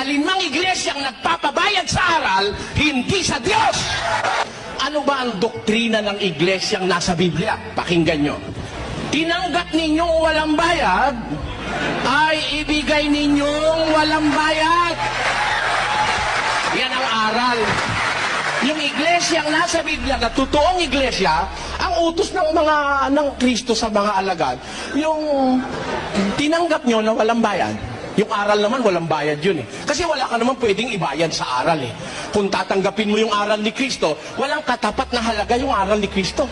malinmang iglesyang nagpapabayad sa aral, hindi sa Diyos. Ano ba ang doktrina ng iglesyang nasa Biblia? Pakinggan nyo. Tinanggap ninyong walang bayad, ay ibigay ninyong walang bayad. Yan ang aral. Yung iglesyang nasa Biblia, na totoong iglesia, ang utos ng Kristo sa mga alagad, yung tinanggap nyo na walang bayad. Yung aral naman, walang bayad yun eh. Kasi wala ka naman pwedeng ibayad sa aral eh. Kung tatanggapin mo yung aral ni Kristo, walang katapat na halaga yung aral ni Kristo.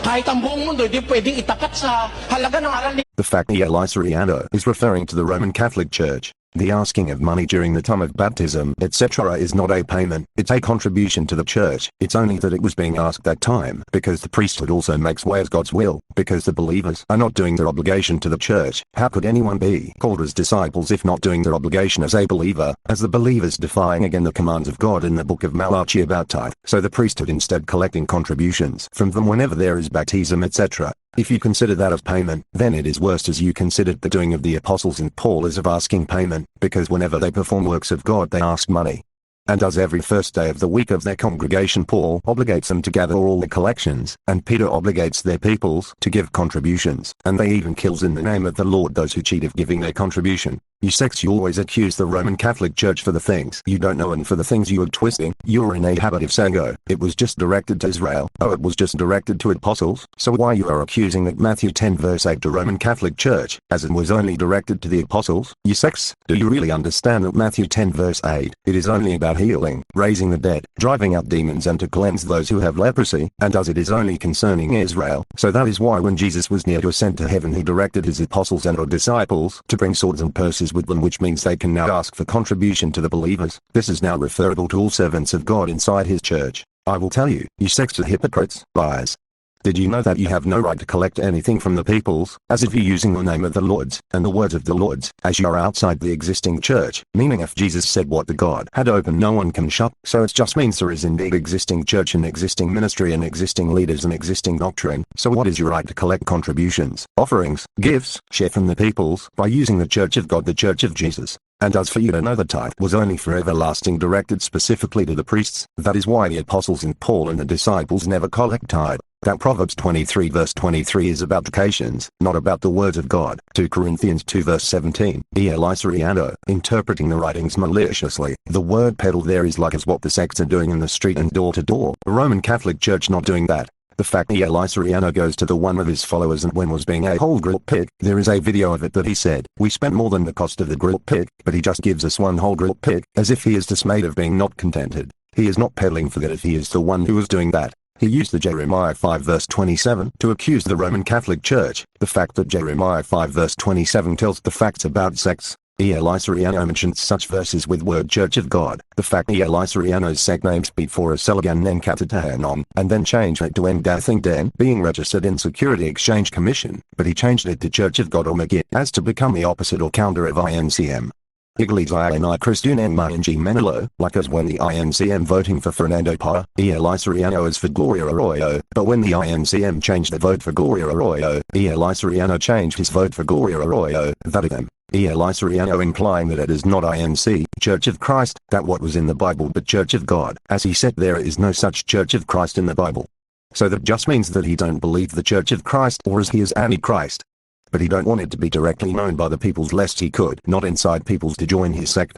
Kahit ang buong mundo, hindi pwedeng itapat sa halaga ng aral ni The fact SORIANO is referring to the Roman Catholic Church. The asking of money during the time of baptism, etc. is not a payment, it's a contribution to the church. It's only that it was being asked that time, because the priesthood also makes way as God's will, because the believers are not doing their obligation to the church. How could anyone be called as disciples if not doing their obligation as a believer, as the believers defying again the commands of God in the book of Malachi about tithe, so the priesthood instead collecting contributions from them whenever there is baptism, etc. If you consider that as payment, then it is worse as you considered the doing of the apostles and Paul as of asking payment, because whenever they perform works of God they ask money. And as every first day of the week of their congregation Paul obligates them to gather all the collections, and Peter obligates their peoples to give contributions, and they even kills in the name of the Lord those who cheat of giving their contribution. You sects, you always accuse the Roman Catholic Church for the things you don't know and for the things you are twisting. You're in a habit of saying, oh, it was just directed to Israel, oh, it was just directed to apostles. So why you are accusing that Matthew 10 verse 8 to Roman Catholic Church, as it was only directed to the apostles? You sects, do you really understand that Matthew 10 verse 8, it is only about healing, raising the dead, driving out demons and to cleanse those who have leprosy, and as it is only concerning Israel, so that is why when Jesus was near to ascend to heaven he directed his apostles and or disciples to bring swords and purses with them, which means they can now ask for contribution to the believers. This is now referable to all servants of God inside his church. I will tell you, you sects are hypocrites, liars. Did you know that you have no right to collect anything from the peoples, as if you're using the name of the Lord's, and the words of the Lord's, as you are outside the existing church, meaning if Jesus said what the God had opened no one can shut, so it just means there is indeed existing church and existing ministry and existing leaders and existing doctrine, so what is your right to collect contributions, offerings, gifts, share from the peoples, by using the church of God, the church of Jesus? And as for you to know the tithe was only for everlasting, directed specifically to the priests, that is why the apostles and Paul and the disciples never collect tithe. That Proverbs 23 verse 23 is about occasions, not about the words of God. 2 Corinthians 2 verse 17, SORIANO, interpreting the writings maliciously. The word peddle there is like as what the sects are doing in the street and door to door. The Roman Catholic Church not doing that. The fact SORIANO goes to the one of his followers and when was being a whole grill pig, there is a video of it that he said, we spent more than the cost of the grill pig, but he just gives us one whole grill pig, as if he is dismayed of being not contented. He is not peddling for that if he is the one who is doing that. He used the Jeremiah 5 verse 27 to accuse the Roman Catholic Church. The fact that Jeremiah 5 verse 27 tells the facts about sects. SORIANO mentions such verses with word Church of God. The fact SORIANO's sect names before a Selagan Nenkatatahanon, and then changed it to Endathing Den, being registered in Security Exchange Commission, but he changed it to Church of God or Magid, as to become the opposite or counter of INCM. Iglesias I Christian and G Menelo, like as when the INCM voting for Fernando Pa, SORIANO is for Gloria Arroyo, but when the INCM changed the vote for Gloria Arroyo, SORIANO changed his vote for Gloria Arroyo, that of them. SORIANO implying that it is not INC, Church of Christ, that what was in the Bible but Church of God, as he said there is no such Church of Christ in the Bible. So that just means that he don't believe the Church of Christ or as he is anti-Christ. But he don't want it to be directly known by the peoples lest he could not incite peoples to join his sect.